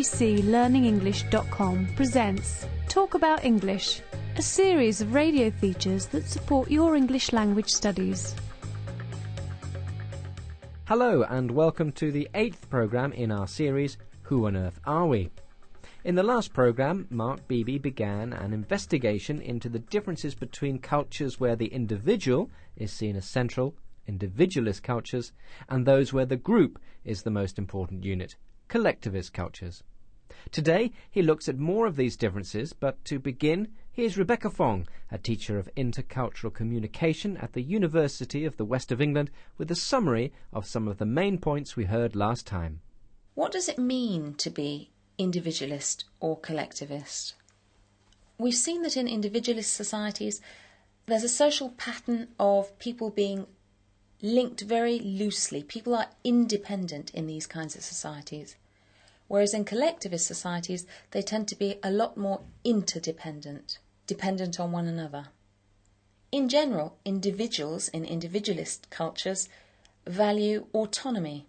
bbclearningenglish.com presents Talk About English, a series of radio features that support your English language studies. Hello and welcome to the 8th programme in our series, Who on Earth Are We? In the last programme, Mark Beebe began an investigation into the differences between cultures where the individual is seen as central, individualist cultures, and those where the group is the most important unit, collectivist cultures. Today, he looks at more of these differences, but to begin, here's Rebecca Fong, a teacher of intercultural communication at the University of the West of England, with a summary of some of the main points we heard last time. What does it mean to be individualist or collectivist? We've seen that in individualist societies there's a social pattern of people being linked very loosely. People are independent in these kinds of societies. Whereas in collectivist societies they tend to be a lot more interdependent, dependent on one another. In general, individuals in individualist cultures value autonomy,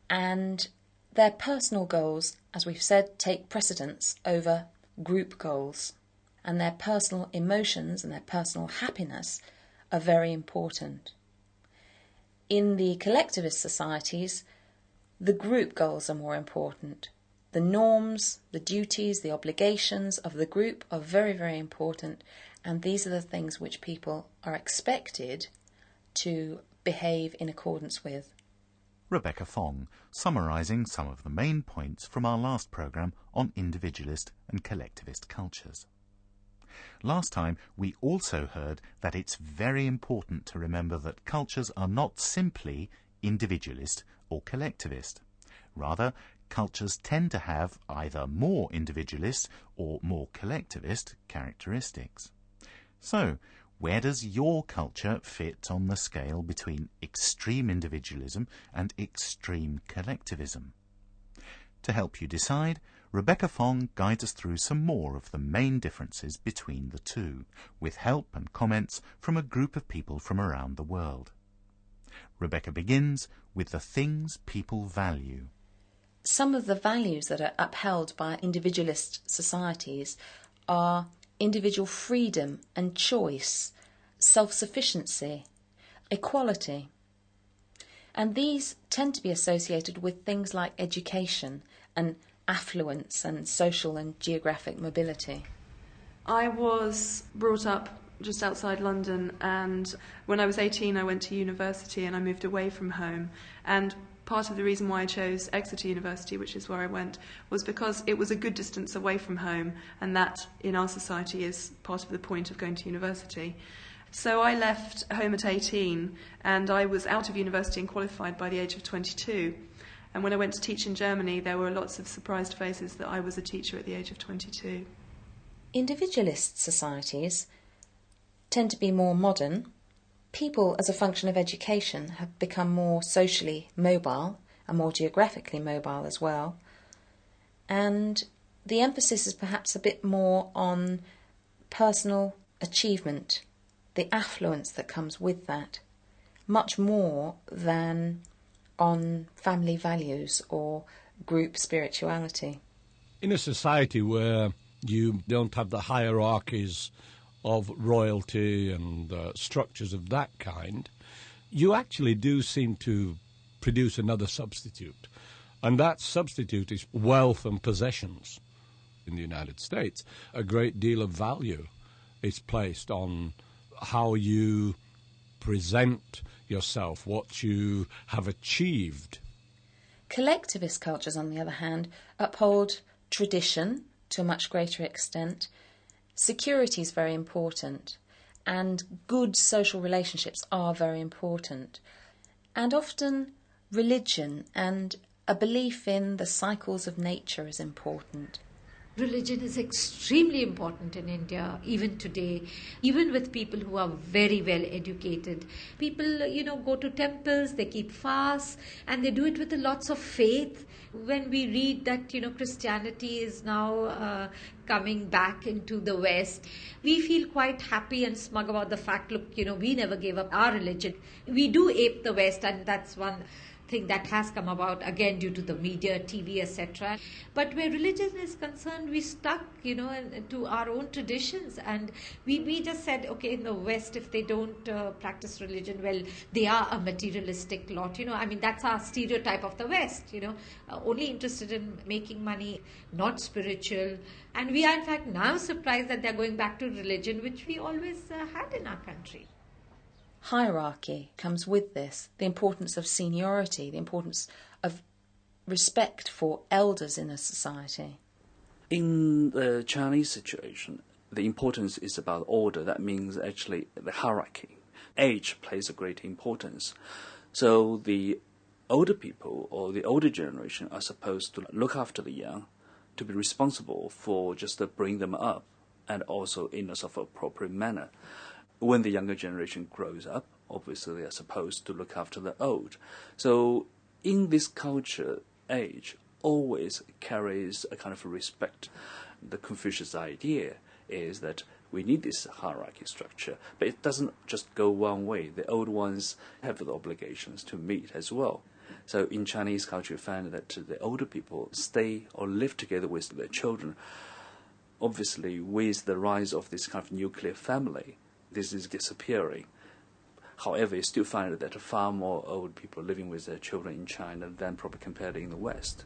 and their personal goals, as we've said, take precedence over group goals, and their personal emotions and their personal happiness are very important. In the collectivist societies, the group goals are more important. The norms, the duties, the obligations of the group are very, very important, and these are the things which people are expected to behave in accordance with. Rebecca Fong, summarising some of the main points from our last programme on individualist and collectivist cultures. Last time we also heard that it's very important to remember that cultures are not simply individualist or collectivist. Rather, cultures tend to have either more individualist or more collectivist characteristics. So, where does your culture fit on the scale between extreme individualism and extreme collectivism? To help you decide, Rebecca Fong guides us through some more of the main differences between the two, with help and comments from a group of people from around the world. Rebecca begins with the things people value. Some of the values that are upheld by individualist societies are individual freedom and choice, self-sufficiency, equality. And these tend to be associated with things like education and affluence and social and geographic mobility. I was brought up just outside London, and when I was 18 I went to university and I moved away from home, and part of the reason why I chose Exeter University, which is where I went, was because it was a good distance away from home, and that in our society is part of the point of going to university. So I left home at 18 and I was out of university and qualified by the age of 22. And when I went to teach in Germany, there were lots of surprised faces that I was a teacher at the age of 22. Individualist societies tend to be more modern. People, as a function of education, have become more socially mobile and more geographically mobile as well. And the emphasis is perhaps a bit more on personal achievement, the affluence that comes with that, much more than on family values or group spirituality. In a society where you don't have the hierarchies of royalty and structures of that kind, you actually do seem to produce another substitute. And that substitute is wealth and possessions. In the United States, a great deal of value is placed on how you present yourself, what you have achieved. Collectivist cultures, on the other hand, uphold tradition to a much greater extent. Security is very important, and good social relationships are very important. And often religion and a belief in the cycles of nature is important. Religion is extremely important in India, even today, even with people who are very well educated. People, go to temples, they keep fasts, and they do it with lots of faith. When we read that, Christianity is now coming back into the West, we feel quite happy and smug about the fact, look, we never gave up our religion. We do ape the West, and that's one thing that has come about again due to the media, TV, etc. But where religion is concerned, we stuck, to our own traditions, and we just said, okay, in the West, if they don't practice religion, well, they are a materialistic lot. That's our stereotype of the West. Only interested in making money, not spiritual. And we are in fact now surprised that they're going back to religion, which we always had in our country. Hierarchy comes with this, the importance of seniority, the importance of respect for elders in a society. In the Chinese situation, the importance is about order. That means actually the hierarchy. Age plays a great importance. So the older people or the older generation are supposed to look after the young, to be responsible for just to bring them up, and also in a sort of appropriate manner. When the younger generation grows up, obviously they are supposed to look after the old. So in this culture, age always carries a kind of respect. The Confucius idea is that we need this hierarchy structure, but it doesn't just go one way. The old ones have the obligations to meet as well. So in Chinese culture, you find that the older people stay or live together with their children. Obviously, with the rise of this kind of nuclear family, this is disappearing. However, you still find that far more old people living with their children in China than probably compared in the West.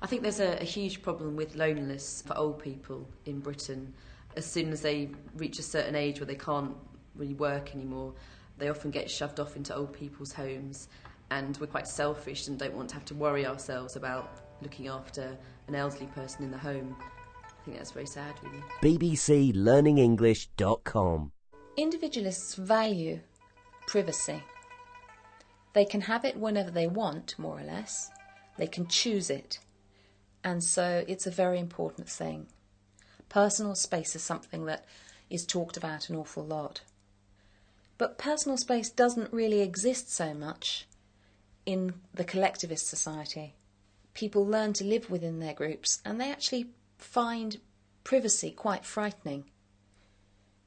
I think there's a huge problem with loneliness for old people in Britain. As soon as they reach a certain age where they can't really work anymore, they often get shoved off into old people's homes, and we're quite selfish and don't want to have to worry ourselves about looking after an elderly person in the home. I think that's very sad, really. bbclearningenglish.com. Individualists value privacy. They can have it whenever they want, more or less. They can choose it. And so it's a very important thing. Personal space is something that is talked about an awful lot. But personal space doesn't really exist so much in the collectivist society. People learn to live within their groups, and they actually find privacy quite frightening.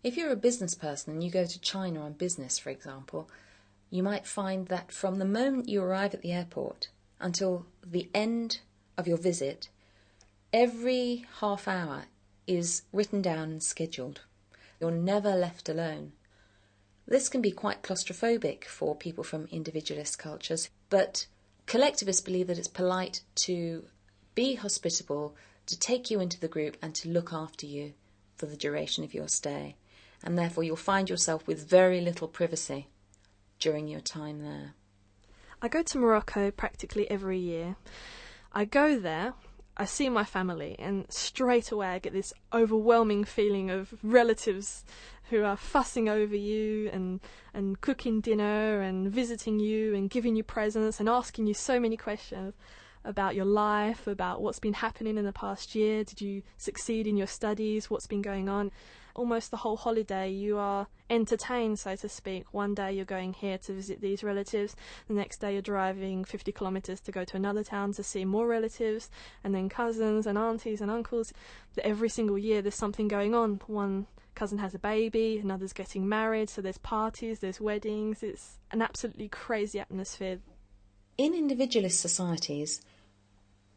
If you're a business person and you go to China on business, for example, you might find that from the moment you arrive at the airport until the end of your visit, every half hour is written down and scheduled. You're never left alone. This can be quite claustrophobic for people from individualist cultures, but collectivists believe that it's polite to be hospitable, to take you into the group and to look after you for the duration of your stay. And therefore you'll find yourself with very little privacy during your time there. I go to Morocco practically every year. I go there, I see my family, and straight away I get this overwhelming feeling of relatives who are fussing over you and cooking dinner and visiting you and giving you presents and asking you so many questions about your life, about what's been happening in the past year. Did you succeed in your studies? What's been going on? Almost the whole holiday you are entertained, so to speak. One day you're going here to visit these relatives, the next day you're driving 50 kilometres to go to another town to see more relatives, and then cousins and aunties and uncles. Every single year there's something going on. One cousin has a baby, another's getting married, so there's parties, there's weddings. It's an absolutely crazy atmosphere. In individualist societies,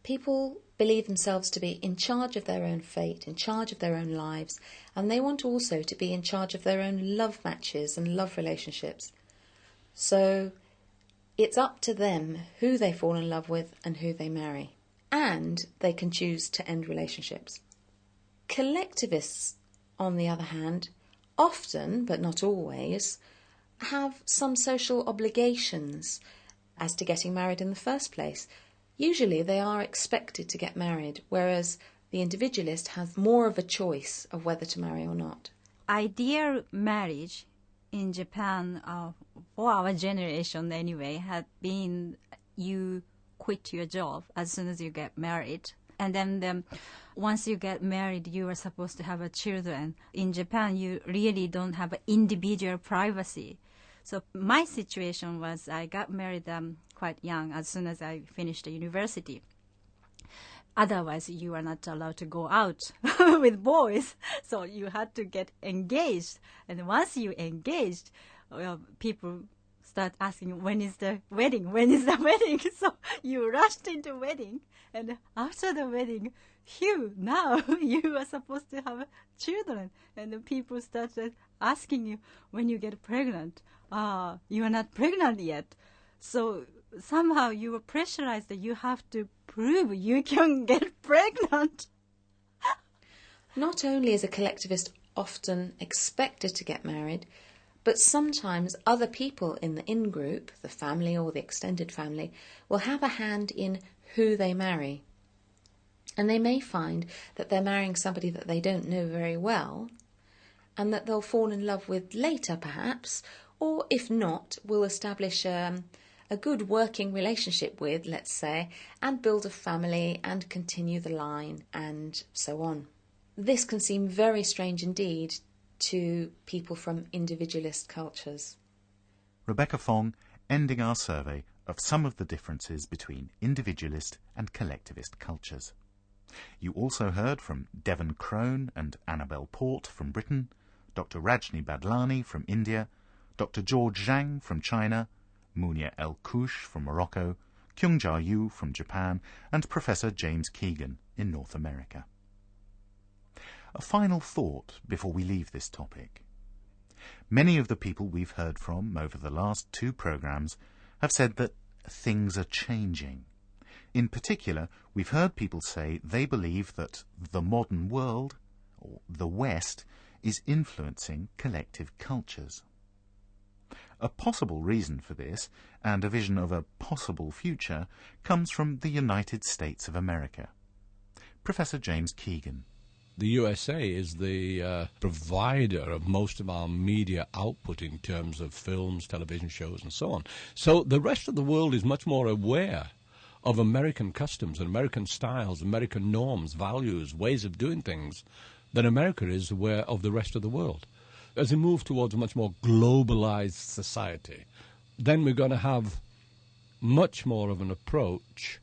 people believe themselves to be in charge of their own fate, in charge of their own lives, and they want also to be in charge of their own love matches and love relationships. So it's up to them who they fall in love with and who they marry, and they can choose to end relationships. Collectivists, on the other hand, often, but not always, have some social obligations as to getting married in the first place. Usually they are expected to get married, whereas the individualist has more of a choice of whether to marry or not. Ideal marriage in Japan, for our generation anyway, had been you quit your job as soon as you get married. And then once you get married, you are supposed to have children. In Japan, you really don't have individual privacy. So my situation was I got married quite young, as soon as I finished the university. Otherwise, you are not allowed to go out with boys. So you had to get engaged. And once you engaged, well, people start asking, when is the wedding? When is the wedding? So you rushed into wedding, and after the wedding, phew, now you are supposed to have children. And the people started asking you, when you get pregnant, you are not pregnant yet. So somehow you were pressurized that you have to prove you can get pregnant. Not only is a collectivist often expected to get married, but sometimes other people in the in-group, the family or the extended family, will have a hand in who they marry. And they may find that they're marrying somebody that they don't know very well, and that they'll fall in love with later perhaps, or if not, will establish a good working relationship with, let's say, and build a family and continue the line and so on. This can seem very strange indeed to people from individualist cultures. Rebecca Fong ending our survey of some of the differences between individualist and collectivist cultures. You also heard from Devon Crone and Annabel Port from Britain, Dr. Rajni Badlani from India, Dr. George Zhang from China, Munia El-Kouch from Morocco, Kyung-Ja Yu from Japan, and Professor James Keegan in North America. A final thought before we leave this topic. Many of the people we've heard from over the last 2 programmes have said that things are changing. In particular, we've heard people say they believe that the modern world, or the West, is influencing collective cultures. A possible reason for this, and a vision of a possible future, comes from the United States of America. Professor James Keegan. The USA is the provider of most of our media output in terms of films, television shows, and so on. So the rest of the world is much more aware of American customs and American styles, American norms, values, ways of doing things, than America is aware of the rest of the world. As we move towards a much more globalized society, then we're going to have much more of an approach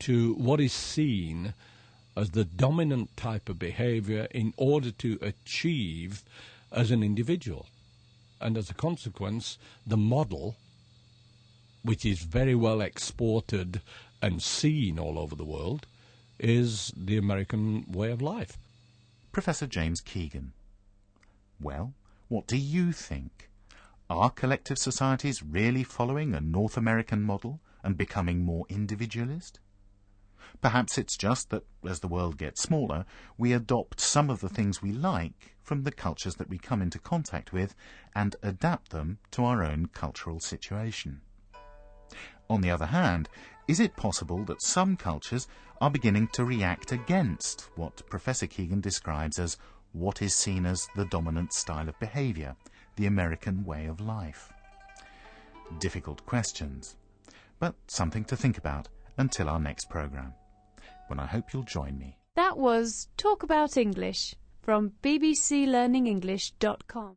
to what is seen as the dominant type of behavior in order to achieve as an individual. And as a consequence, the model, which is very well exported and seen all over the world, is the American way of life. Professor James Keegan. Well, what do you think? Are collective societies really following a North American model and becoming more individualist? Perhaps it's just that, as the world gets smaller, we adopt some of the things we like from the cultures that we come into contact with and adapt them to our own cultural situation. On the other hand, is it possible that some cultures are beginning to react against what Professor Keegan describes as what is seen as the dominant style of behaviour, the American way of life? Difficult questions, but something to think about until our next programme, when I hope you'll join me. That was Talk About English from bbclearningenglish.com.